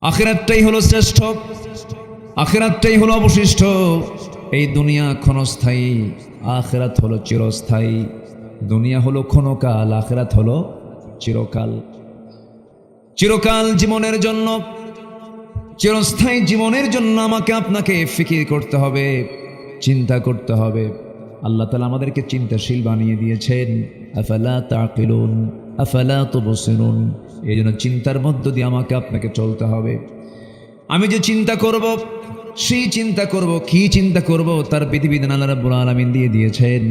আখিরাতটাই হলো শ্রেষ্ঠ, আখিরাতটাই হলো অবশিষ্ট। এই দুনিয়া ক্ষণস্থায়ী, আখিরাত হলো চিরস্থায়ী। দুনিয়া হলো ক্ষণকাল, আখিরাত হলো চিরকাল। চিরকাল জীবনের জন্য, চিরস্থায়ী জীবনের জন্য আমাকে আপনাকে ফিকির করতে হবে, চিন্তা করতে হবে। আল্লাহ তাআলা আমাদেরকে চিন্তাশীল বানিয়ে দিয়েছেন। আফালা তাকিলুন আফালা তুবসিরুন। এই জন্য চিন্তার মধ্য দিয়ে আমাকে আপনাকে চলতে হবে। আমি যে চিন্তা করব, সেই চিন্তা করব, কি চিন্তা করব তার বিধিবিধান আল্লাহ রাব্বুল আলামিন দিয়ে দিয়েছেন।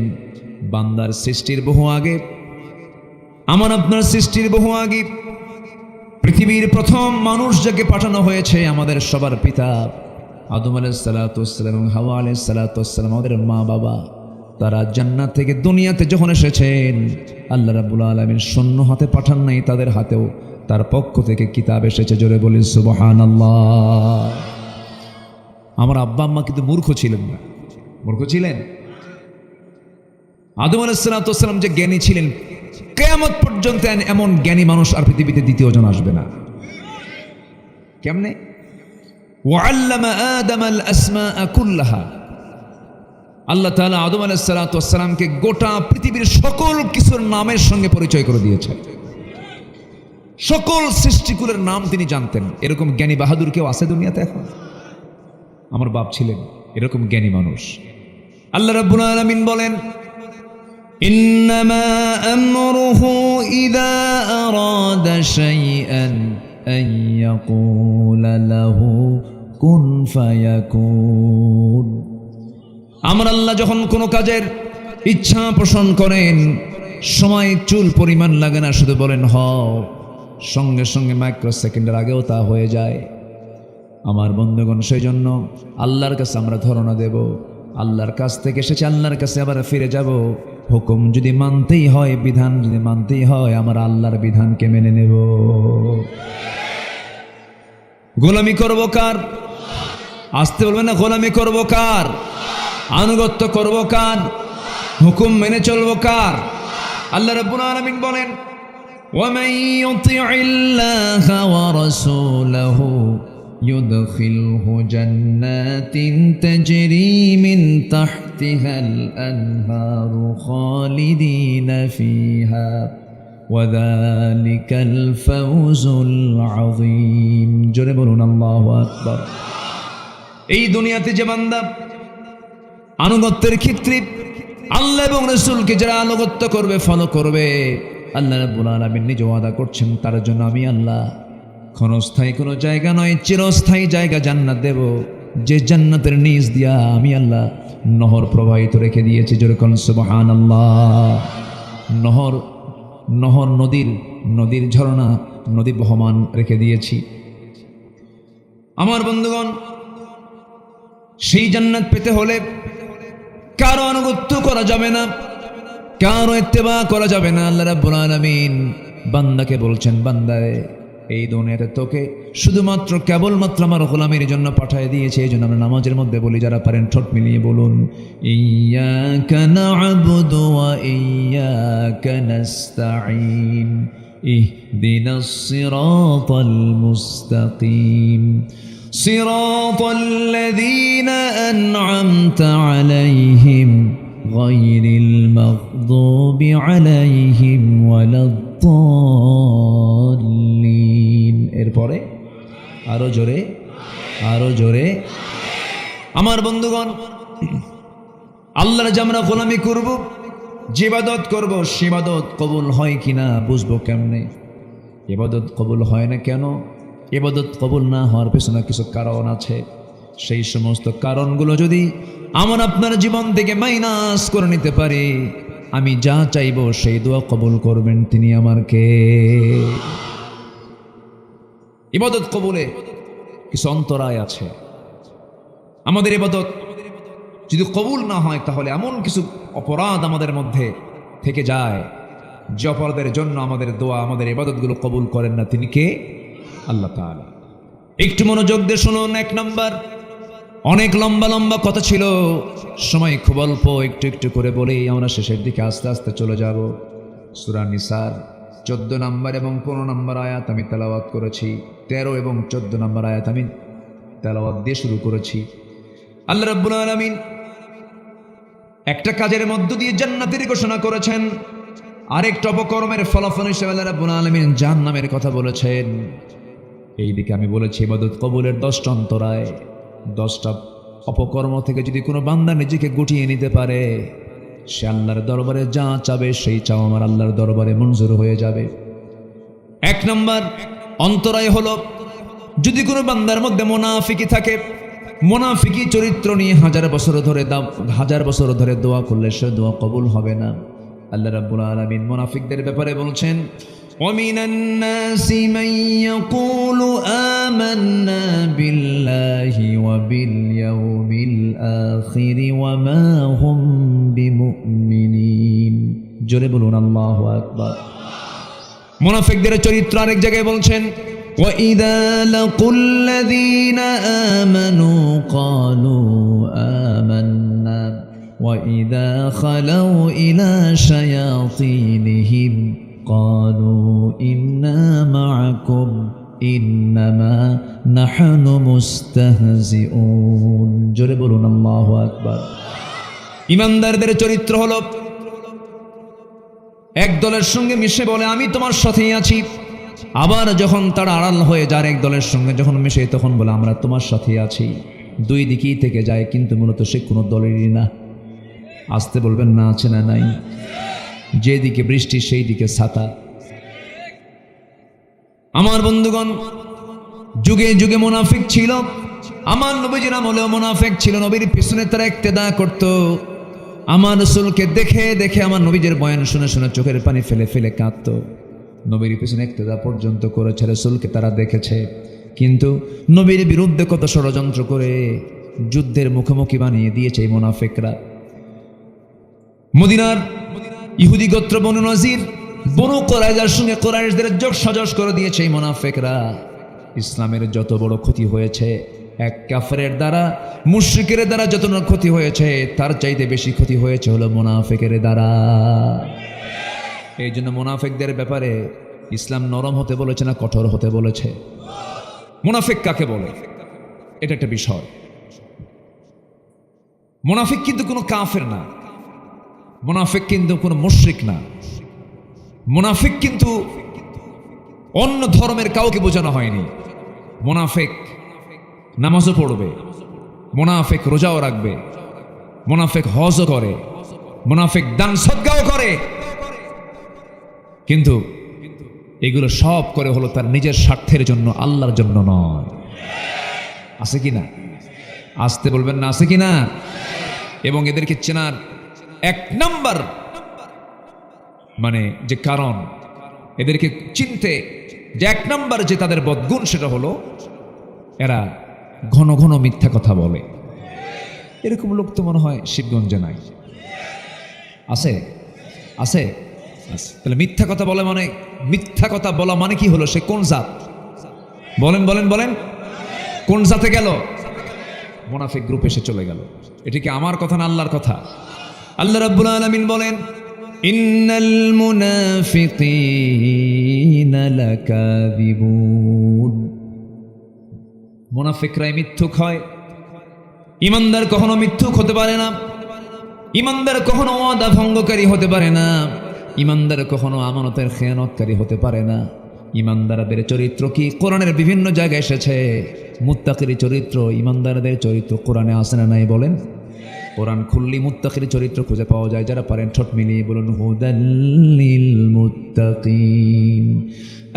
বান্দার সৃষ্টির বহু আগে, আমার আপনার সৃষ্টির বহু আগে পৃথিবীর প্রথম মানুষ যাকে পাঠানো হয়েছে, আমাদের সবার পিতা আদম আলাইহিস সালাতু ওয়াস সালাম এবং হাওয়া আলাইহিস সালাতু ওয়াস সালাম, আমাদের মা বাবা, তারা জান্নাত থেকে দুনিয়াতে যখন এসেছেন, আল্লাহ রাব্বুল আলামিন শূন্য হাতে পাঠান নাই, তাদের হাতেও তার পক্ষ থেকে কিতাব এসেছে। জোরে বলি সুবহানাল্লাহ। আমার আব্বা আম্মা কিন্তু মূর্খ ছিলেন না। মূর্খ ছিলেন? আদম আলাইহিস সালাতু ওয়াস সালাম যে জ্ঞানী ছিলেন, কিয়ামত পর্যন্ত এমন জ্ঞানী মানুষ আর পৃথিবীতে দ্বিতীয় জন আসবে না। কেমনে? ওয়াল্লামা আদামাল আসমাআ কুল্লাহা। আল্লাহ তাআলা আদম আলাইহিস সালাতু ওয়াস সালামকে গোটা পৃথিবীর সকল কিছুর নামের সঙ্গে পরিচয় করে দিয়েছেন। সকল সৃষ্টিকুলের নাম তিনি জানতেন। এরকম জ্ঞানী বাহাদুর কেউ আছে দুনিয়াতে এখন? আমার বাপ ছিলেন এরকম জ্ঞানী মানুষ। আল্লাহ রাব্বুল আলামিন বলেন, ইন্নামা আমরুহু ইযা আরাদা শাইআন আন ইয়াকুলা লাহু কুন ফায়াকুন। আমার আল্লাহ যখন কোনো কাজের ইচ্ছা পোষণ করেন, সময় চুল পরিমাণ লাগে না, শুধু বলেন হও, সঙ্গে সঙ্গে মাইক্রো সেকেন্ডের আগেও তা হয়ে যায়। আমার বন্ধুগণ, সেই জন্য আল্লাহর কাছে আমরা ধারণা দেব, আল্লাহর কাছ থেকে এসেছে, আল্লাহর কাছে আবার ফিরে যাব। হুকুম যদি মানতেই হয়, বিধান যদি মানতেই হয়, আমার আল্লাহর বিধানকে মেনে নেব। গোলামি করব কার? আসতে বলবেন না, গোলামি করব কার? আনুগত্য করব কার? হুকুম মেনে চলব কার? আল্লাহ রাব্বুল আলামিন বলেন, ওয়ামান ইউতিইল্লাহা ওয়া রাসূলাহু يدخله جنات تجري من تحتها الأنهار خالدين فيها وذلك الفوز العظيم। জোরে বলুন আল্লাহু আকবার। এই দুনিয়াতে যে বান্দা আনুগত্যের ক্ষেত্রে আল্লাহ এবং রাসূলকে যারা আনুগত্য করবে, ফলো করবে, আল্লাহ রাব্বুল আলামিন নিজে ওয়াদা করছেন, তার জন্য আমি আল্লাহ ক্ষণস্থায়ী কোনো জায়গা নয়, চিরস্থায়ী জায়গা জান্নাত দেব, যে জান্নাতের নিচ দিয়া আমি আল্লাহ নহর প্রবাহিত রেখে দিয়েছি। জোরে বলুন সুবহানাল্লাহ। নহর নদীর ঝর্ণা, নদী বহমান রেখে দিয়েছি। আমার বন্ধুগণ, সেই জান্নাত পেতে হলে কারো আনুগত্য করা যাবে না, কারো ইত্তেবা করা যাবে না। আল্লাহ রাব্বুল আলামিন বান্দাকে বলছেন, বান্দারে, এই দুনিয়াতে তোকে শুধুমাত্র কেবলমাত্র আমার গোলামের জন্য পাঠিয়ে দিয়েছে। এই জন্য আমরা নামাজের মধ্যে বলি, যারা পারেন ঠোঁট মিলিয়ে বলুন, ইয়্যাকা না'বুদু ওয়া ইয়্যাকা নাস্তাঈন ইহদিনাস সিরাতাল মুস্তাকিম সিরাতাল লাযীনা আন'আমতা আলাইহিম গায়রিল মাগদুবি আলাইহিম ওয়ালাদ-দাল্লিন। এরপরে আরো জোরে, আরো জোরে। আমার বন্ধুগণ, আল্লাহর যে আমরা গোলামি করব, যে ইবাদত করব, সে ইবাদত কবুল হয় কিনা বুঝবো কেমনে? ইবাদত কবুল হয় না কেন? ইবাদত কবুল না হওয়ার পেছনে কিছু কারণ আছে। সেই সমস্ত কারণগুলো যদি আমার আপনার জীবন থেকে মাইনাস করে নিতে পারি, আমি যা চাইব সেই দোয়া কবুল করবেন তিনি আমার কে? ইবাদত কবুলে কিছু অন্তরায় আছে। আমাদের ইবাদত যদি কবুল না হয়, তাহলে এমন কিছু অপরাধ আমাদের মধ্যে থেকে যায়, যে অপরাধের জন্য আমাদের দোয়া, আমাদের ইবাদতগুলো কবুল করেন না। তিনি কে? আল্লাহ তাআলা। একটু মনোযোগ দিয়ে শুনুন। এক নাম্বার, অনেক লম্বা লম্বা কথা ছিল, সময় খুব অল্প, একটু একটু করে বলেই আমরা শেষের দিকে আস্তে আস্তে চলে যাব। সূরা নিসার 14 নম্বর এবং 15 নম্বর আয়াত আমি তেলাওয়াত করেছি, 13 এবং 14 নম্বর আয়াত আমি তেলাওয়াত দিয়ে শুরু করেছি। আল্লাহ রাব্বুল আলামিন একটা কাজের মধ্য দিয়ে জান্নাতের ঘোষণা করেছেন, আরেকটা অপকর্মের ফলাফল হিসেবে আল্লাহ রাব্বুল আলামিন জাহান্নামের কথা বলেছেন। এইদিকে আমি বলেছি ইবাদত কবুলের 10টা অন্তরায়, 10টা অপকর্ম থেকে যদি কোনো বান্দা নিজেকে গুটিয়ে নিতে পারে, সে আল্লাহর দরবারে যা চাবে সেই চাও আমার আল্লাহর দরবারে মঞ্জুর হয়ে যাবে। 1 নম্বর অন্তরায় হলো, যদি কোনো বান্দার মধ্যে মুনাফিকি থাকে, মুনাফিকি চরিত্র নিয়ে হাজার বছর ধরে দোয়া করলে সে দোয়া কবুল হবে না। আল্লাহ রাব্বুল আলামিন মুনাফিকদের ব্যাপারে বলছেন, وَمِنَ النَّاسِ مَن يَقُولُ آمَنَّا بِاللَّهِ وَبِالْيَوْمِ الْآخِرِ وَمَا هُمْ بِمُؤْمِنِينَ। জোরে বলুন আল্লাহু আকবার। মুনাফিকদের চরিত্র আরেক জায়গায় বলছেন, وَإِذَا لَقُوا الَّذِينَ آمَنُوا قَالُوا آمَنَّا وَإِذَا خَلَوْا إِلَى شَيَاطِينِهِمْ قَالُوا إِنَّا مَعَكُمْ إِنَّمَا نَحْنُ مُسْتَهْزِئُونَ। জোরে বলুন আল্লাহু আকবার। ঈমানদারদের চরিত্র হলো, এক দলের সঙ্গে মিশে বলে আমি তোমার সাথেই আছি, আবার যখন তারা আড়াল হয়ে যায় এক দলের সঙ্গে যখন মিশে তখন বলে আমরা তোমার সাথেই আছি। দুই দিকেই থেকে যায়, কিন্তু মূলত সে কোনো দলেরই না। আসতে বলবেন না আছে না নাই? যেদিকে বৃষ্টি সেই দিকে ছাতা। আমার বন্ধুগণ, যুগে যুগে মুনাফিক ছিল, আমার নবীজির আমলেও মুনাফিক ছিল। নবীর পিছনে তারা ইক্তেদা করত, আমার রাসূলকে দেখে দেখে আমার নবীজির বয়ান শুনে শুনে চোখের পানি ফেলে ফেলে কাঁদত। নবীর পিছনে ইক্তেদা পর্যন্ত করেছে, রাসূলকে তারা দেখেছে, কিন্তু নবীর বিরুদ্ধে কত ষড়যন্ত্র করে যুদ্ধের মুখোমুখি বানিয়ে দিয়েছে এই মুনাফিকরা। মদিনার ইহুদি গোত্র বনু নজির, বনু কুরাইজার সঙ্গে কুরাইশদের যোগ সাজস করে দিয়েছে এই মুনাফিকরা। ইসলামের যত বড় ক্ষতি হয়েছে এক কাফেরের দ্বারা, মুশরিকের দ্বারা যত না ক্ষতি হয়েছে তার চাইতে বেশি ক্ষতি হয়েছে হলো মুনাফিকের দ্বারা। এই জন্য মুনাফিকদের ব্যাপারে ইসলাম নরম হতে বলেছে না কঠোর হতে বলেছে? মুনাফিক কাকে বলে এটা একটা বিষয়। মুনাফিক কিন্তু কোনো কাফের না, মুনাফিক কিন্তু কোনো মুশরিক না, মুনাফিক কিন্তু অন্য ধর্মের কাউকে বোঝানো হয়নি। মুনাফিক নামাজও পড়বে, মুনাফিক রোজাও রাখবে, মুনাফিক হজও করে, মুনাফিক দান সদকাও করে, কিন্তু এগুলো সব করে হলো তার নিজের স্বার্থের জন্য, আল্লাহর জন্য নয়। আছে কি না? আসতে বলবেন না, আছে কি না? এবং এদেরকে চেনার 1 নম্বর মানে যে কারণ, এদেরকে চিনতে যে 1 নম্বর যে তাদের বদগুণ, সেটা হলো এরা ঘন ঘন মিথ্যা কথা বলে। এরকম লোক তো মনে হয় শিবগঞ্জে নাই। আছে? আছে? তাহলে মিথ্যা কথা বলে মানে, মিথ্যা কথা বলা মানে কি হলো? সে কোন জাত? বলেন বলেন বলেন, কোন জাতে গেল? মুনাফিক গ্রুপে সে চলে গেল। এটা কি আমার কথা না আল্লাহর কথা? আল্লাহ রাব্বুল আলামিন বলেন, ইন্নাল মুনাফিকিনা লাকাযিবুন। মুনাফিকরাই মিথ্যুক হয়। ঈমানদার কখনো মিথ্যুক হতে পারে না, ঈমানদার কখনো ওয়াদা ভঙ্গকারী হতে পারে না, ঈমানদার কখনো আমানতের খেয়ানতকারী হতে পারে না। ঈমানদারদের চরিত্র কি? কোরআনের বিভিন্ন জায়গায় এসেছে। মুত্তাকির চরিত্র, ঈমানদারদের চরিত্র কোরআনে আছে না নাই বলেন? কোরআন খুললি মুত্তাকির চরিত্র খুঁজে পাওয়া যায়। যারা পারেন ঠোঁট মিলিয়ে বলুন, হুদাল্লিল মুত্তাকিন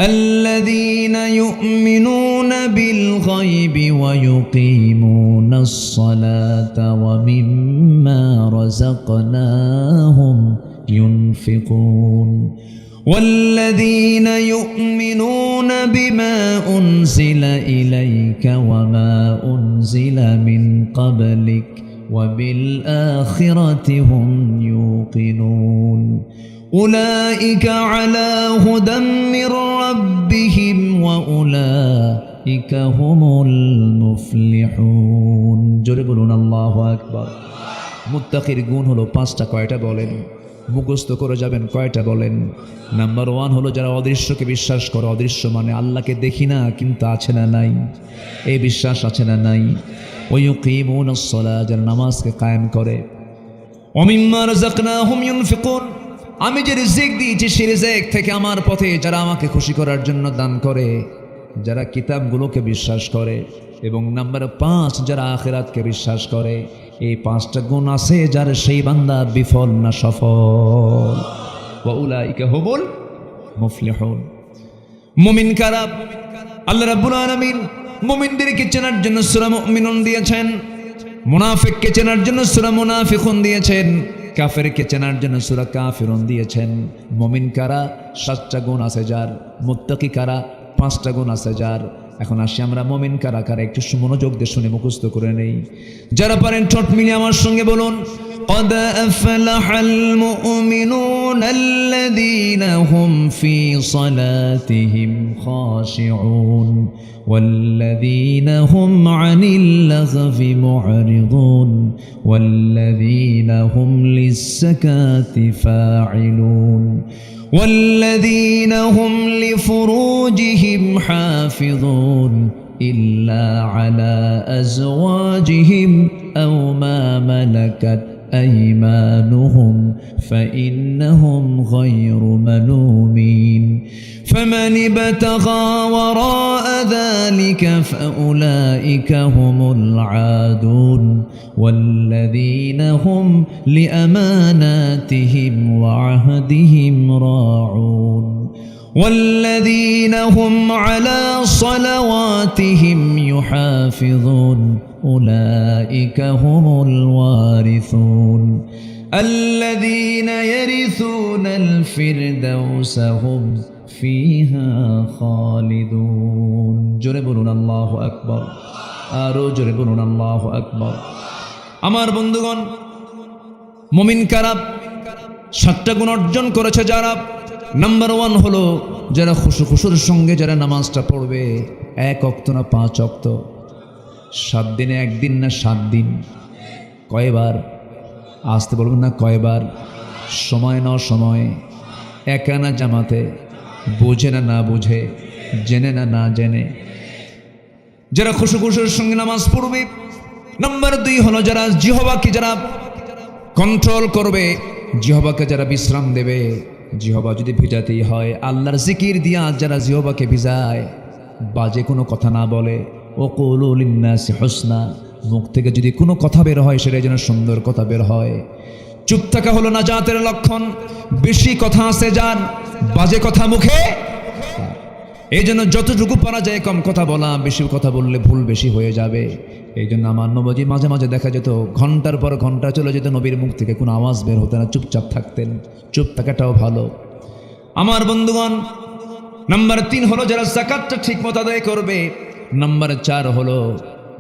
আল্লাযীনা ইউমিনুনা বিল গায়বি ওয়া ইউকিমুনাস সালাতা ওয়া মিম্মা রাযাকনাহুম ينفقون والذين يؤمنون بما أنزل إليك وما أنزل من قبلك وبالآخرة هم يوقنون أولئك على هدى من ربهم وأولئك هم المفلحون। জোরে বলুন আল্লাহু আকবার। মুত্তাকির গুণ হলো 5টা। কয়টা বলেন? মুখস্থ করে যাবেন। কয়টা বলেন? নাম্বার 1 হলো যারা অদৃশ্যকে বিশ্বাস করে। অদৃশ্য মানে আল্লাহকে দেখি না কিন্তু আছে না নাই, এই বিশ্বাস আছে না নাই। ওয়ায়ুকিমুনাস সালাহ, যারা নামাজকে কায়েম করে। ওয়ামিম্মা রাযাকনাহুম ইউনফিকুন, আমি যে রিজিক দিয়েছি সেই রিজিক থেকে আমার পথে যারা আমাকে খুশি করার জন্য দান করে, যারা কিতাবগুলোকে বিশ্বাস করে। এবং নাম্বার 5, যারা আখিরাতকে বিশ্বাস করে। এই 5টা গুণ আছে যার, সেই বান্দা বিফল না সফল। ওয়া উলাইকা হুমুল মুফলিহুন। মুমিন কারা? আল্লাহ রাব্বুল আলামিন মুমিনদেরকে চেনার জন্য সূরা মুমিনুন দিয়েছেন, মুনাফিককে চেনার জন্য সূরা মুনাফিকুন দিয়েছেন, কাফেরকে চেনার জন্য সূরা কাফিরুন দিয়েছেন। মুমিন কারা? 7টা গুণ আছে যার। মুত্তাকি কারা? 5টা গুণ আছে যার। এখন আসি আমরা মুমিন কারা কারা, একটু মনোযোগ দিয়ে শুনে মুখস্থ করে নেই। যারা পারেন ঠোঁট মিলিয়ে আমার সঙ্গে বলুন, قد أفلح المؤمنون الذين هم في صلاتهم خاشعون والذين هم عن اللغو معرضون والذين هم للزكاة فاعلون والذين هم لفروجهم حافظون إلا على أزواجهم أو ما ملكت أيمانهم فإنهم غير ملومين فمن ابتغى وراء ذلك فأولئك هم العادون والذين هم لأماناتهم وعهدهم راعون والذين هم على صلواتهم يحافظون أولئك هم الوارثون الذين يرثون الفردوس هم فيها خالدون জোরে বলুন আল্লাহু আকবার, আরো জোরে বলুন আল্লাহু আকবার। আমার বন্ধুগণ, মুমিন কারা? 7টা গুণ অর্জন করেছে যারা। নাম্বার 1 হলো যারা খুশুর সঙ্গে যারা নামাজটা পড়বে, 1 ওয়াক্ত না 5 ওয়াক্ত, 7 দিনে 1 দিন না 7 দিন, কয়বার? আসতে বলবেন না, কয়বার? সময় না সময়, একা না জামাতে, বুঝে না না বুঝে, জেনে না না জেনে, যারা খুশুর সঙ্গে নামাজ পড়বে। নাম্বার 2 হলো যারা জিহ্বাকে যারা কন্ট্রোল করবে, জিহ্বাকে যারা বিশ্রাম দেবে। জিহ্বা যদি ভিজাতেই হয়, আল্লাহর জিকির দিয়া যারা জিহ্বাকে ভিজায়, বাজে কোনো কথা না বলে। ওয়াকুলু লিন্নাসি হুসনা, মুখ থেকে যদি কোনো কথা বের হয় সেটা যেন সুন্দর কথা বের হয়। চুপ থাকা হলো নাজাতের লক্ষণ। বেশি কথা আছে যার, বাজে কথা মুখে। এই জন্য যতটুকু পারা যায় কম কথা বলা, বেশি কথা বললে ভুল বেশি হয়ে যাবে। এই জন্য আমার নবী মাঝে মাঝে দেখা যেত ঘন্টার পর ঘন্টা চলে যেত, নবীর মুখ থেকে কোনো আওয়াজ বের হতো না, চুপচাপ থাকতেন। চুপ থাকাটাও ভালো। আমার বন্ধুগণ, নাম্বার 3 হলো যারা যাকাতটা ঠিক মতো আদায় করবে। নাম্বার 4 হলো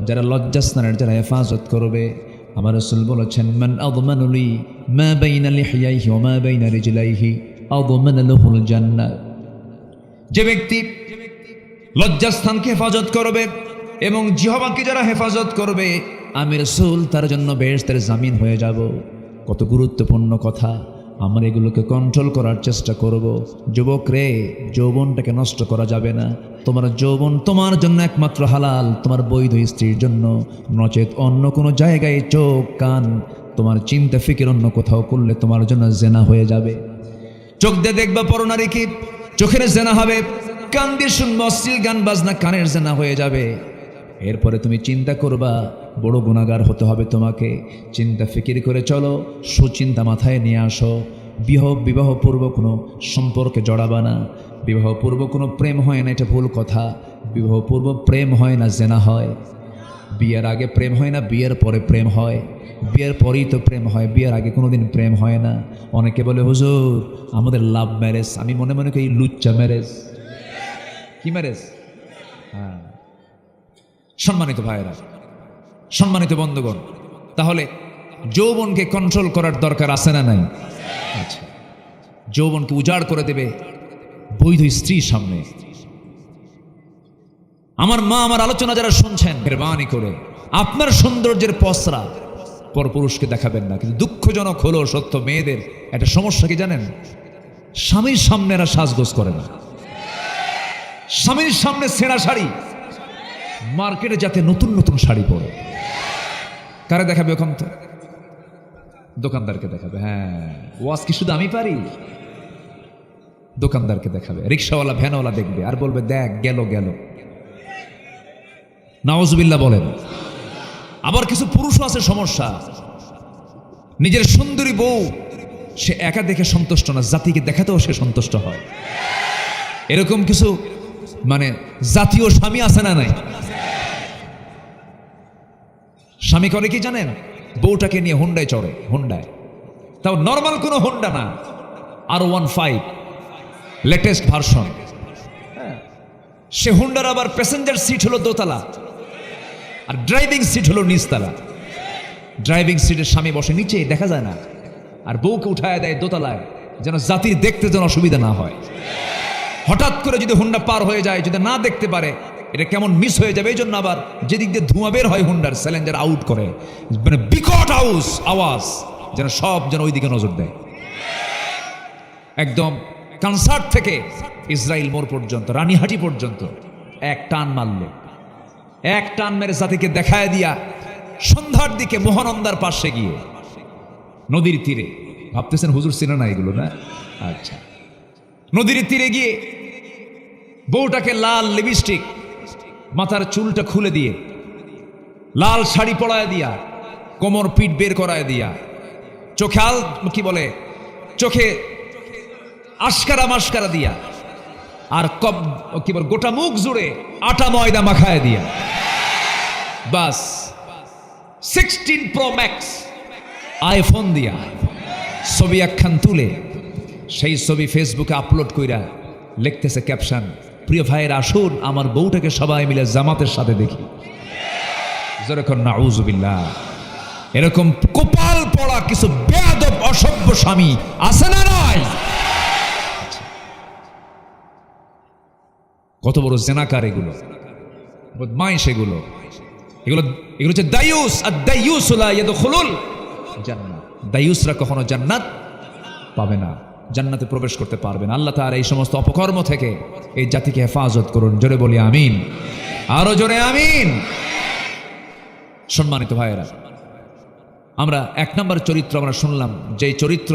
যারা লজ্জাস্থানের যারা হেফাজত করবে। আমার রাসূল বলেছেন, মান আযমানু লি মা বাইনা লিহইয়াইহি ওয়া মা বাইনা রিজলাইহি আযমানা লাহুল জান্নাহ। যে ব্যক্তি লজ্জাস্থানকে হেফাজত করবে এবং জিহ্বাকে যারা হেফাজত করবে, আমি রাসূল তার জন্য বেহেশতের জামিন হয়ে যাব। কত গুরুত্বপূর্ণ কথা। আমরা এগুলোকে কন্ট্রোল করার চেষ্টা করব। যুবক রে, যৌবনটাকে নষ্ট করা যাবে না। তোমার যৌবন তোমার জন্য একমাত্র হালাল, তোমার বৈধ স্ত্রীর জন্য, নচেত অন্য কোনো জায়গায় চোখ কান তোমার চিন্তা ফিকির অন্য কোথাও করলে তোমার জন্য জেনা হয়ে যাবে। চোখ দিয়ে দেখবা পরনারীকে, চোখের জেনা হবে। কান দিয়ে শুনবা অশ্লীল গান বাজনা, কানের জেনা হয়ে যাবে। এরপরে তুমি চিন্তা করবা, বড় গুনাহগার হতে হবে তোমাকে। চিন্তা ফিকির করে চলো, সুচিন্তা মাথায় নিয়ে আসো। বিবাহপূর্ব কোনো সম্পর্কে জড়াবা না। বিবাহপূর্ব কোনো প্রেম হয় না, এটা ভুল কথা। বিবাহপূর্ব প্রেম হয় না, জেনা হয়। বিয়ের আগে প্রেম হয় না, বিয়ের পরে প্রেম হয়। বিয়ের পরেই তো প্রেম হয়, বিয়ের আগে কোনোদিন প্রেম হয় না। অনেকে বলে, হুজুর আমাদের লাভ ম্যারেজ। আমি মনে মনে করি লুচ্চা ম্যারেজ। কি ম্যারেজ? হ্যাঁ। সম্মানিত ভাইয়েরা, সম্মানিত বন্ধুগণ, তাহলে যৌবনকে কন্ট্রোল করার দরকার আছে না নাই? আচ্ছা, যৌবনকে উজাড় করে দেবে বৈধ স্ত্রীর সামনে। আমার মা, আমার আলোচনা যারা শুনছেন, মেহরবানি করে আপনার সৌন্দর্যের পসরা পরপুরুষকে দেখাবেন না। কিন্তু দুঃখজনক হলো সত্য, মেয়েদের একটা সমস্যা কি জানেন? স্বামীর সামনে এরা সাজগোজ করে না। স্বামীর সামনে ছেঁড়া শাড়ি, মার্কেটে যাতে নতুন নতুন শাড়ি পরে। কারে দেখাবে ওখান তো? দোকানদারকে দেখাবে। হ্যাঁ, ওয়াজ কি শুধু আমি পারি? দোকানদারকে দেখাবে, রিক্সাওয়ালা ভ্যানওয়ালা দেখবে আর বলবে দেখ গেল গেল। নাউজুবিল্লাহ বলেন। আবার কিছু পুরুষও আছে সমস্যা, নিজের সুন্দরী বউ সে একা দেখে সন্তুষ্ট না, জাতিকে দেখাতেও সে সন্তুষ্ট হয়। এরকম কিছু মানে জাতীয় স্বামী আছে না নাই? স্বামী করে কি জানেন? বউটাকে নিয়ে হুন্ডায় চড়ে, হুন্ডায়, তাও নর্মাল কোনো হুন্ডা না, R15 লেটেস্ট ভার্সন। সে হুন্ডার আবার প্যাসেঞ্জার সিট হলো দোতলা আর ড্রাইভিং সিট হলো নিচতলা। ড্রাইভিং সিটের স্বামী বসে নিচে, দেখা যায় না, আর বউকে উঠায় দেয় দোতলায়, যেন জাতির দেখতে যেন অসুবিধা না হয়। হঠাৎ করে যদি হুন্ডা পার হয়ে যায়, যদি না দেখতে পারে, এটা কেমন মিস হয়ে যাবে। এই জন্য আবার যেদিক দিয়ে ধোঁয়া বের হয় হুন্ডার, স্যালেঞ্জার আউট করে, মানে বিকট আওয়াজ, যেন সব যেন ওইদিকে নজর দেয়। একদম কনসার্ট থেকে ইসরায়েল মোড় পর্যন্ত, রানীহাটি পর্যন্ত এক টান মারল, এক টান মেরে জাতিকে দেখায় দিয়া সন্ধ্যার দিকে মহানন্দার পাশে গিয়ে নদীর তীরে, ভাবতেছেন হুজুর ছিল না এগুলো না? আচ্ছা, নদীর তীরে গিয়ে বউটাকে লাল লিপস্টিক, মাথার চুলটা খুলে দিয়ে, লাল শাড়ি পরায় দিয়া, কোমর পিঠ বের করায় দিয়া, চোখে কি বলে, চোখে আশকারা মাস্কারা দিয়া, আর কি বল গোটা মুখ জুড়ে আটা ময়দা মাখায় দিয়া, বাস 16 Pro Max আইফোন দিয়া ছবি একখান তুলে সেই ছবি ফেসবুকে আপলোড কইরা লিখতেছে ক্যাপশন, প্রিয় ভাইয়ের আসুন আমার বউটাকে সবাই মিলে জামাতের সাথে দেখি। যেরকম নাউজুবিল্লাহ। এরকম কপাল পড়া কিছু বেয়াদব অসভ্য স্বামী আছে না নাই? কত বড় জেনাকার এগুলো, বদমাইশ এগুলো, এগুলো এগুলো হচ্ছে দায়ুস। আর দায়ুস লা ইয়াদখুলুল জান্নাত, দায়ুসরা কখনো জান্নাত পাবে না, জান্নাতে প্রবেশ করতে পারবে না। আল্লাহ তাআলা এই সমস্ত অপকর্ম থেকে এই জাতিকে হেফাজত করুন। জোরে বলি আমিন, আরো জোরে আমিন। সম্মানিত ভাইয়েরা, আমরা এক নম্বর চরিত্র আমরা শুনলাম, যে চরিত্র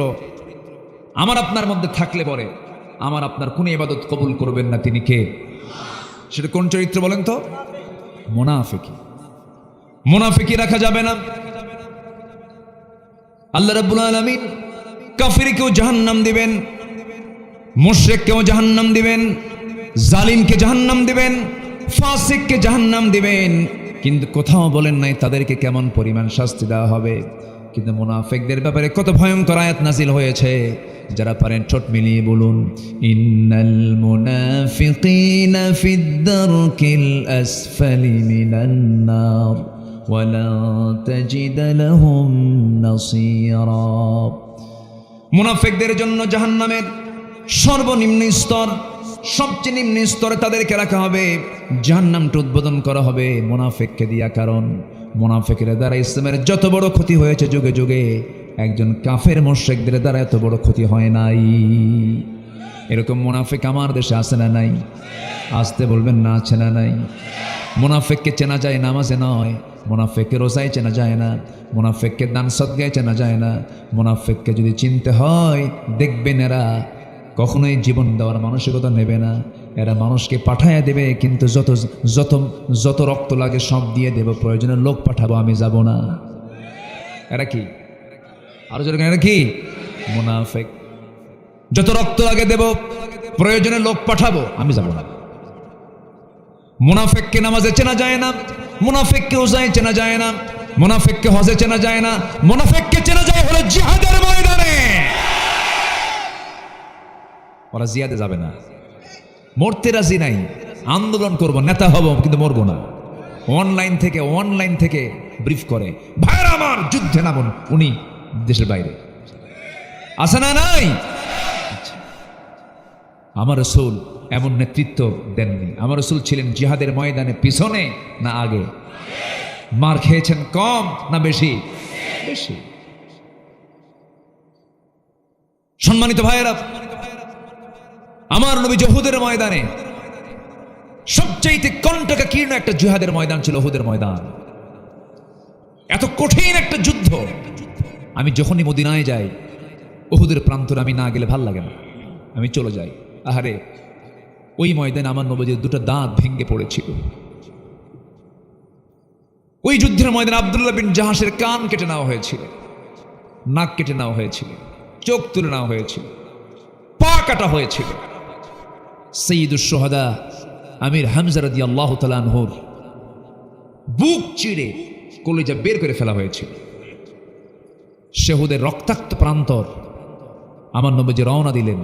আমার আপনার মধ্যে থাকলে পরে আমার আপনার কোন ইবাদত কবুল করবেন না, তিনি কে? সেটা কোন চরিত্র বলেন তো? মুনাফিকি। মুনাফিকি রাখা যাবে না। আল্লাহ রাব্বুল আলামিন কাফিরকেও জাহান্নাম দিবেন, মুশরিককেও জাহান্নাম দিবেন, জালিমকে জাহান্নাম দিবেন, ফাসিককে জাহান্নাম দিবেন, কিন্তু কোথাও বলেন নাই তাদেরকে কেমন পরিমাণ শাস্তি দেওয়া হবে। কিন্তু মুনাফিকদের ব্যাপারে কত ভয়ঙ্কর আয়াত নাজিল হয়েছে, যারা পারেন ঠোঁট মিলিয়ে বলুন, ইন্নাল মুনাফিকিনা ফিদ দারকিল আসফালি মিনান নার ওয়ালা তাজিদ লাহুম নাসীরা। মুনাফিকদের জন্য জাহান্নামের সর্বনিম্ন স্তর, সবচেয়ে নিম্ন স্তরে তাদেরকে রাখা হবে, জাহান্নামটা উদ্বোধন করা হবে মুনাফিককে দিয়া। কারণ মুনাফিকের দ্বারা ইসলামের যত বড় ক্ষতি হয়েছে যুগে যুগে, একজন কাফের মুশরিকদের দ্বারা এত বড় ক্ষতি হয় নাই। এরকম মুনাফিক আমার দেশে আছে না নাই? আসতে বলবেন না, আছে না নাই? মুনাফিককে চেনা যায় নামাজে নয়, মুনাফিককে রোজায় চেনা যায় না, মুনাফিককে দান সদকায় চেনা যায় না। মুনাফিককে যদি চিনতে হয়, দেখবেন এরা কখনোই জীবন দেওয়ার মানসিকতা নেবে না। এরা মানুষকে পাঠাইয়া দেবে, কিন্তু যত যত যত রক্ত লাগে সব দিয়ে দেব, প্রয়োজনে লোক পাঠাবো, আমি যাব না। এরা কি? আরো যেরকম এরা কি? মুনাফিক। যত রক্ত লাগে দেব, প্রয়োজনে লোক পাঠাবো, আমি যাব না। মুনাফিককে নামাজে চেনা যায় না, মুনাফিককে রোজায় চেনা যায় না, মুনাফিককে হজে চেনা যায় না, মুনাফিককে চেনা যায় হলো জিহাদের ময়দানে। ওরা জিহাদে যাবে না, মরতে রাজি নাই, আন্দোলন করব, নেতা হব, কিন্তু মরবো না। অনলাইন থেকে ব্রিফ করে, ভাইরা আমার যুদ্ধে নামুন। উনি দেশের বাইরে আছে না নাই? আমার রাসূল এমন নেতৃত্ব দেননি। আমার রাসূল ছিলেন জিহাদের ময়দানে পিছনে না আগে? মার খেয়েছেন কম না বেশি? বেশি। সম্মানিত ভাইয়েরা, আমার নবী উহুদের ময়দানে সবচেয়ে কণ্টকাকীর্ণ একটা জিহাদের ময়দান ছিল উহুদের ময়দান। এত কঠিন একটা যুদ্ধ। আমি যখনই মদিনায় যাই, উহুদের প্রান্তরে আমি না গেলে ভাল লাগে না, আমি চলে যাই। আহারে, ওই ময়দানে আমার নবীর দুটো দাঁত ভেঙে পড়েছিল। ওই যুদ্ধের ময়দানে আব্দুল্লাহ বিন জাহাসের কান কেটে নেওয়া হয়েছিল, নাক কেটে নেওয়া হয়েছিল, চোখ তুলে নেওয়া হয়েছিল, পা কাটা হয়েছিল। সৈয়দুশ শুহাদা আমির হামজা রাদিয়াল্লাহু তাআলা আনহুর বুক চিড়ে কলিজা বের করে ফেলা হয়েছিল। উহুদের রক্তাক্ত প্রান্তর আমার নবীজি রওনা দিলেন।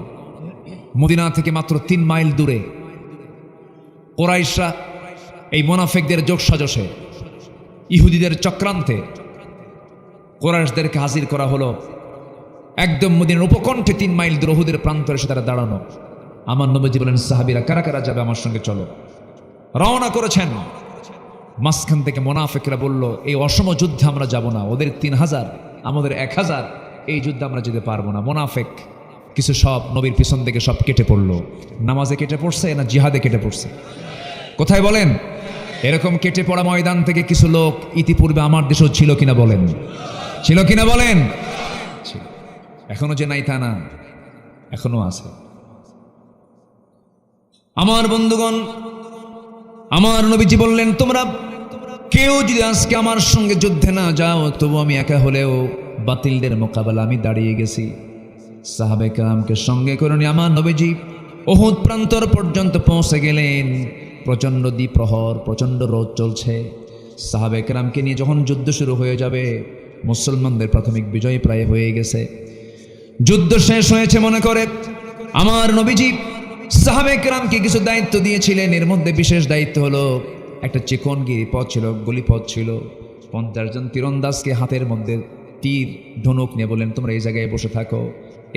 মদিনা থেকে মাত্র 3 মাইল দূরে কুরাইশরা এই মুনাফিকদের যোগসাজশে, ইহুদিদের চক্রান্তে কুরাইশদেরকে হাজির করা হলো। একদম মদিনার উপকণ্ঠে 3 মাইল দূরে উহুদের প্রান্তরে এসে তারা দাঁড়ানো। আমার নবীজি বলেন, সাহাবীরা কারা কারা যাবে আমার সঙ্গে, চলো। রওনা করেছেন। মাঝখান থেকে মুনাফিকরা বলল, এই অসম যুদ্ধে আমরা যাব না, ওদের 3000 আমাদের 1000, এই যুদ্ধে আমরা যেতে পারবো না। মুনাফিক কিছু সব নবীর পিছন থেকে সব কেটে পড়লো। নামাজে কেটে পড়ছে না জিহাদে কেটে পড়ছে? কোথায় বলেন? এরকম কেটে পড়া ময়দান থেকে কিছু লোক ইতিপূর্বে আমার দেশেও ছিল কিনা বলেন? ছিল কিনা বলেন? এখনো যে নাই তা না, এখনো আছে। আমার বন্ধুগণ, আমার নবীজি বললেন, তোমরা কেউ যদি আজকে আমার সঙ্গে যুদ্ধে না যাও, তবু আমি একা হলেও বাতিলদের মোকাবেলা আমি দাঁড়িয়ে গেছি। সাহাবে কেরামকে সঙ্গে করে নিয়ে আমার নবীজি উহুদ প্রান্তর পর্যন্ত পৌঁছে গেলেন। প্রচণ্ড দ্বিপ্রহর, প্রচণ্ড রোদ চলছে। সাহাবে কেরামকে নিয়ে যখন যুদ্ধ শুরু হয়ে যাবে, মুসলমানদের প্রাথমিক বিজয় প্রায় হয়ে গেছে, যুদ্ধ শেষ হয়েছে মনে করে আমার নবীজি সাহাবে কেরামকে কিছু দায়িত্ব দিয়েছিলেন। এর মধ্যে বিশেষ দায়িত্ব হলো, একটা চিকনগিরি পথ ছিল, গলিপথ ছিল। 50 জন তীরন্দাজকে হাতের মধ্যে তীর ধনুক নিয়ে বলেন, তোমরা এই জায়গায় বসে থাকো,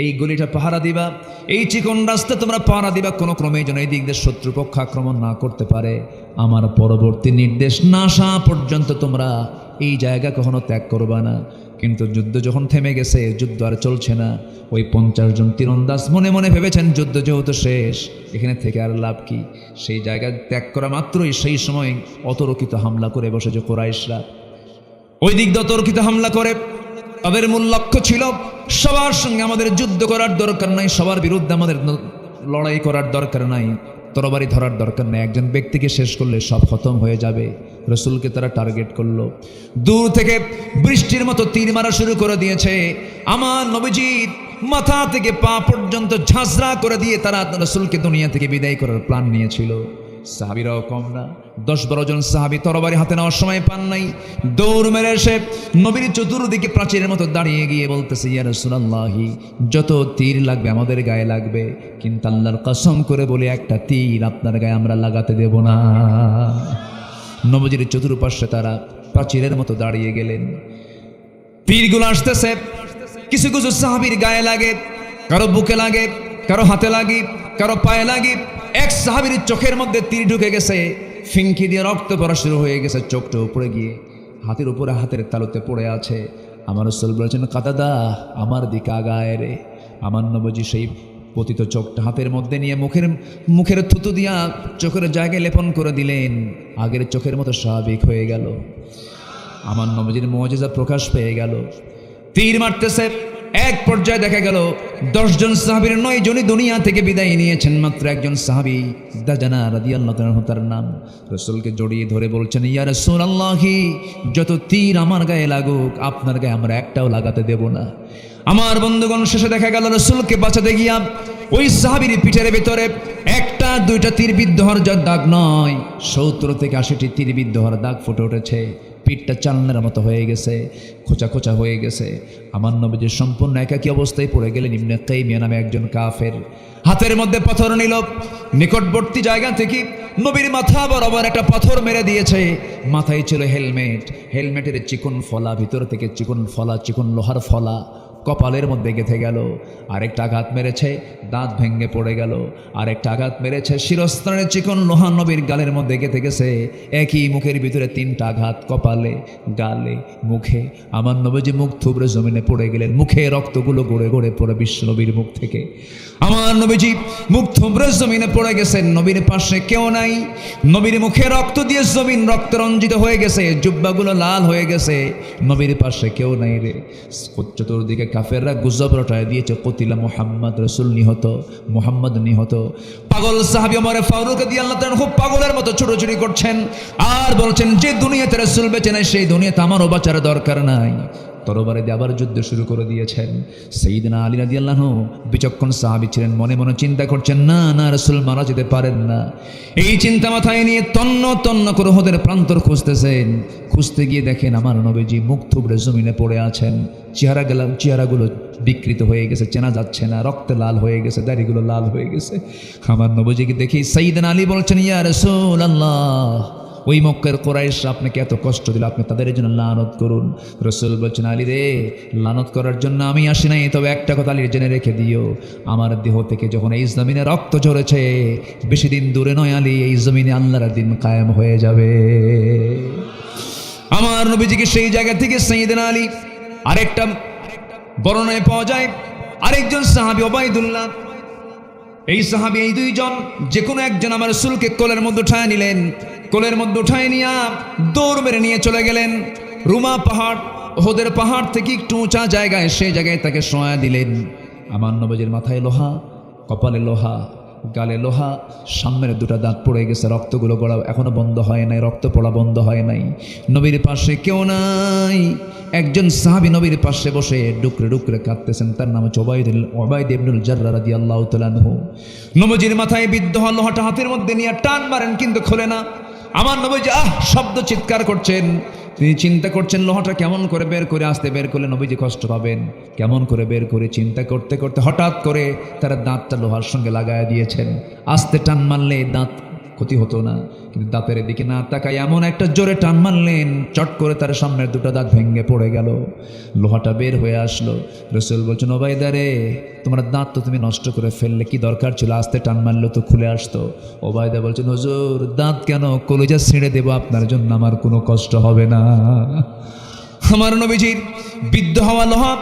এই গলিটা পাহারা দিবা, এই চিকন রাস্তা তোমরা পাহারা দিবা, কোনো ক্রমে যেন এই দিক দিয়ে শত্রুপক্ষ আক্রমণ না করতে পারে। আমার পরবর্তী নির্দেশ না আসা পর্যন্ত তোমরা এই জায়গা কখনো ত্যাগ করবা না। কিন্তু যুদ্ধ যখন থেমে গেছে, যুদ্ধ আর চলছে না, ওই 50 জন তীরন্দাজ মনে মনে ভেবেছেন, যুদ্ধ যেহেতু শেষ, এখানে থেকে আর লাভ কি? সেই জায়গা ত্যাগ করা মাত্রই সেই সময় অতর্কিত হামলা করে বসেছে কুরাইশরা। ওই দিক দিয়ে অতর্কিত হামলা করে তাদের মূল লক্ষ্য ছিল, সবার সঙ্গে আমাদের যুদ্ধ করার দরকার নাই, সবার বিরুদ্ধে আমাদের লড়াই করার দরকার নাই, তরবারি ধরার দরকার নেই, একজন ব্যক্তিকে শেষ করলে সব খতম হয়ে যাবে। রসুলকে তারা টার্গেট করলো। দূর থেকে বৃষ্টির মতো তীর মারা শুরু করে দিয়েছে। আমার নবীজির মাথা থেকে পা পর্যন্ত ঝাঁঝরা করে দিয়ে তারা রসুলকে দুনিয়া থেকে বিদায় করার প্ল্যান নিয়েছিল। সাহাবীরাও কম না, 10-12 জন সাহাবী তরবারি হাতে নেওয়ার সময় পান নাই। দৌড় মেরে এসে নবীর চতুর্দিকে প্রাচীরের মতো দাঁড়িয়ে গিয়ে বলতেছে, ইয়া রাসূলুল্লাহি, যত তীর লাগবে আমাদের গায়ে লাগবে, কিন্তু আল্লাহর কসম করে বলে একটা তীর আপনার গায়ে আমরা লাগাতে দেব না। নবীজির চতুর্পাশে তারা প্রাচীরের মতো দাঁড়িয়ে গেলেন। তীরগুলো আসতেছে, কিছু কিছু সাহাবীর গায়ে লাগে, কারো বুকে লাগে, কারো হাতে লাগে, কারো পায়ে লাগে। এক সাহাবীর চোখের মধ্যে তীর ঢুকে গেছে, ফিনকি দিয়ে রক্ত পড়া শুরু হয়ে গেছে, চোখটা উপরে গিয়ে হাতের উপরে হাতের তালুতে পড়ে আছে। আমার রাসূল বলেছেন, কাতাদা আমার দিকে আগায় রে। আমার নবীজি সেই পতিত চোখটা হাতের মধ্যে নিয়ে মুখের থুতু দিয়া চোখের জায়গায় লেপন করে দিলেন। আগের চোখের মতো স্বাভাবিক হয়ে গেল। আমার নবীজির মুজিজা প্রকাশ পেয়ে গেল। তীর মারতেছে, এক পর্যায়ে দেখা গেল 10 জন সাহাবীর 9 জনই দুনিয়া থেকে বিদায় নিয়েছেন। মাত্র একজন সাহাবী দাজানা রাদিয়াল্লাহু তাআলা তার নাম, রাসূলকে জড়িয়ে ধরে বলছেন, ইয়া রাসূলুল্লাহি, যত তীর আমার গায়ে লাগুক আপনার গায়ে আমরা একটাও লাগাতে দেব না। আমার বন্ধুগণ, শেষে দেখা গেল রাসূলকে বাঁচাতে গিয়া ওই সাহাবীর পিঠের ভিতরে 1-2টা তীর বিদ্ধ হওয়ার দাগ নয়, 70 থেকে 80টি তীর বিদ্ধ হওয়ার দাগ ফুটে উঠেছে। পিঠটা চালনার মতো হয়ে গেছে, খোঁচা খোঁচা হয়ে গেছে। আমার নবীজি সম্পূর্ণ একাকী অবস্থায় পড়ে গেলেন। ইবনে তাইমিয়া নামে একজন কাফের হাতের মধ্যে পাথর নিল, নিকটবর্তী জায়গা থেকে নবীর মাথা বরাবর একটা পাথর মেরে দিয়েছে। মাথায় ছিল হেলমেট, হেলমেটের চিকন ফলা, ভিতর থেকে চিকন ফলা, চিকন লোহার ফলা। কপালের মধ্যে গেঁথে গেল। আরেকটা আঘাত মেরেছে, দাঁত ভেঙে পড়ে গেল। আরেকটা আঘাত মেরেছে, শিরস্ত্রাণের চিকন লোহা নবীর গালের মধ্যে গেঁথে গেছে। একই মুখের ভিতরে 3টা আঘাত, কপালে, গালে, মুখে। আমার নবীজি মুখ থুবড়ে জমিনে পড়ে গেলেন। মুখে রক্তগুলো গড়ে গড়ে পড়ে বিশ্ব নবীর মুখ থেকে। আমার নবীজি মুখ থুবড়ে জমিনে পড়ে গেছেন। নবীর পাশে কেউ নাই। নবীর মুখে রক্ত দিয়ে জমিন রক্ত রঞ্জিত হয়ে গেছে, জুব্বাগুলো লাল হয়ে গেছে। নবীর পাশে কেউ নাই রে। চতুর্দিকে কাফেররা গুজব রটায় দিয়েছে, কতিলা মুহাম্মদ, রাসূল নিহত, মুহাম্মদ নিহত। পাগল সাহাবী ওমর ফারুক রাদিয়াল্লাহু তাআলা খুব পাগলের মতো ছুটোছুটি করছেন আর বলছেন, যে দুনিয়াতে রাসূল বেঁচে নাই সেই দুনিয়াতে আমারও বাঁচার দরকার নাই। তরবারে দিয়ে আবার যুদ্ধ শুরু করে দিয়েছেন। সাইয়েদনা আলী রাদিয়াল্লাহু বিচক্ষণ সাহাবী ছিলেন, মনে মনে চিন্তা করছেন, না না, রাসূল মারা যেতে পারেন না। এই চিন্তা মাথায় নিয়ে তন্ন তন্ন করে ওহদের প্রান্তর খুঁজতেছেন। খুঁজতে গিয়ে দেখেন আমার নবীজি মুখ থুবড়ে জমিনে পড়ে আছেন। চেহারাগুলো বিকৃত হয়ে গেছে, চেনা যাচ্ছে না, রক্তে লাল হয়ে গেছে, দাড়িগুলো লাল হয়ে গেছে। আমার নবীজিকে দেখি সাইয়েদনা আলী বলছেন, ইয়া রাসূলুল্লাহ, ওই মক্কার কুরাইশরা আপনাকে এত কষ্ট দিল, আপনি তাদের জন্য লানত করুন। রাসূল বলছেন, আলী রে, লানত করার জন্য আমি আসি নাই, তবে একটা কথা আলী জেনে রেখে দিও, আমার দেহ থেকে যখন এই জমিনে রক্ত ঝরেছে, বেশি দিন দূরে নয় আলী, এই জমিনে আল্লাহর দিন কায়েম হয়ে যাবে। আমার নবীজিকে সেই জায়গা থেকে সাইয়েদনা আলী, আরেকটা বর্ণনায় পাওয়া যায় আরেকজন সাহাবী ওবাইদুল্লাহ, এই সাহাবী, এই দুইজন যে কোনো একজন আমার রাসূলকে কোলের মধ্যে উঠায় নিলেন। কোলের মধ্যে উঠায় নিয়ে দৌড় মেরে নিয়ে চলে গেলেন রুমা পাহাড়, ওহদের পাহাড় থেকে একটু উঁচা জায়গায়, সেই জায়গায় তাকে শোয়া দিলেন। আমার নবীজির মাথায় লোহা, কপালে লোহা, গালে লোহা, সামনের 2টা দাঁত পড়ে গেছে, রক্তগুলো গড়া এখনো বন্ধ হয় নাই, রক্ত পড়া বন্ধ হয় নাই। নবীর পাশে কেউ নাই। একজন সাহাবী নবীর পাশে বসে ডুকরে ডুকরে কাঁদতেছেন, তার নাম হচ্ছে ওবাইদ ইবনুল জাররা রাদিয়াল্লাহু তাআলা আনহু। নবীজির মাথায় বিদ্ধ হওয়া লোহাটা হাতের মধ্যে নিয়ে টান মারেন, কিন্তু খোলে না। আমার নবীজি শব্দ চিৎকার করছেন। তিনি চিন্তা করছেন লোহাটা কেমন করে বের করে, আসতে বের করলে নবীজি কষ্ট পাবেন, কেমন করে বের করে চিন্তা করতে করতে হঠাৎ করে তারা দাঁতটা লোহার সঙ্গে লাগায় দিয়েছেন। আস্তে টান মারলে দাঁত ক্ষতি হতো না, কিন্তু দাঁতের দিকে না তাকায় এমন একটা জোরে টান মারলেন, চট করে তার সামনের 2টা দাঁত ভেঙে পড়ে গেল, লোহাটা বের হয়ে আসলো। রাসূল বলছেন, ওবাইদা রে, তোমার দাঁত তো তুমি নষ্ট করে ফেললে, কি দরকার ছিল, আস্তে টান মারলে তো খুলে আসতো। ওবাইদা বলছেন, হুজুর, দাঁত কেন, কলিজা ছিঁড়ে দেবো আপনার জন্য, আমার কোনো কষ্ট হবে না। আমার নবীজির বিদ্ধ হওয়া লোহা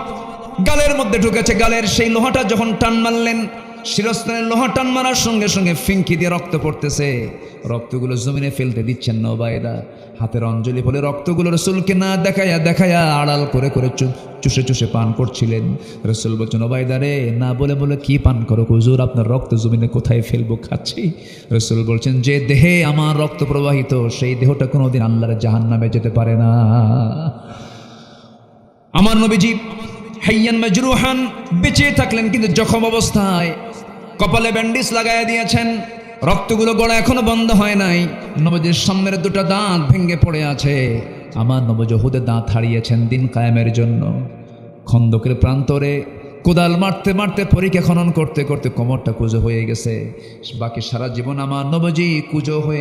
গালের মধ্যে ঢুকেছে। গালের সেই লোহাটা যখন টান মারলেন, শিরস্ত্রাণের লোহা টান মারার সঙ্গে সঙ্গে ফিঙ্কি দিয়ে রক্ত পড়তেছে। রক্তগুলো জমিনে ফেলতে দিচ্ছেন না ওবায়দা। হাতের অঞ্জলি বলে রক্তগুলো রাসূলকে না দেখায়া দেখায়া আড়াল করে করে চুষে চুষে পান করছিলেন। রাসূল বলছেন, ওবায়দা রে, না বলে বলে কি পান করো হুজুর, আপনার রক্ত জমিনে কোথায় ফেলবো, খাচ্ছি। রাসূল বলছেন, যে দেহে আমার রক্ত প্রবাহিত, সেই দেহটা কোনোদিন আল্লাহর জাহান্নামে যেতে পারে না। আমার নবীজি হাইয়ান মাজরুহান, বেঁচে থাকলেন কিন্তু জখম অবস্থায়, কপালে ব্যান্ডেজ লাগায় দিয়েছেন, রক্তগুলো গড়া এখনো বন্ধ হয় নাই। নবীজির সামনের 2টা দাঁত ভেঙে পড়ে আছে। আমার নবীজি উহুদে দাঁত হারিয়েছেন দিন কায়েমের জন্য। খন্দকের প্রান্তরে কোদাল মারতে মারতে, পরীক্ষা খনন করতে করতে কোমরটা কুঁজো হয়ে গেছে। বাকি সারা জীবন আমার নবীজি কুঁজো হয়ে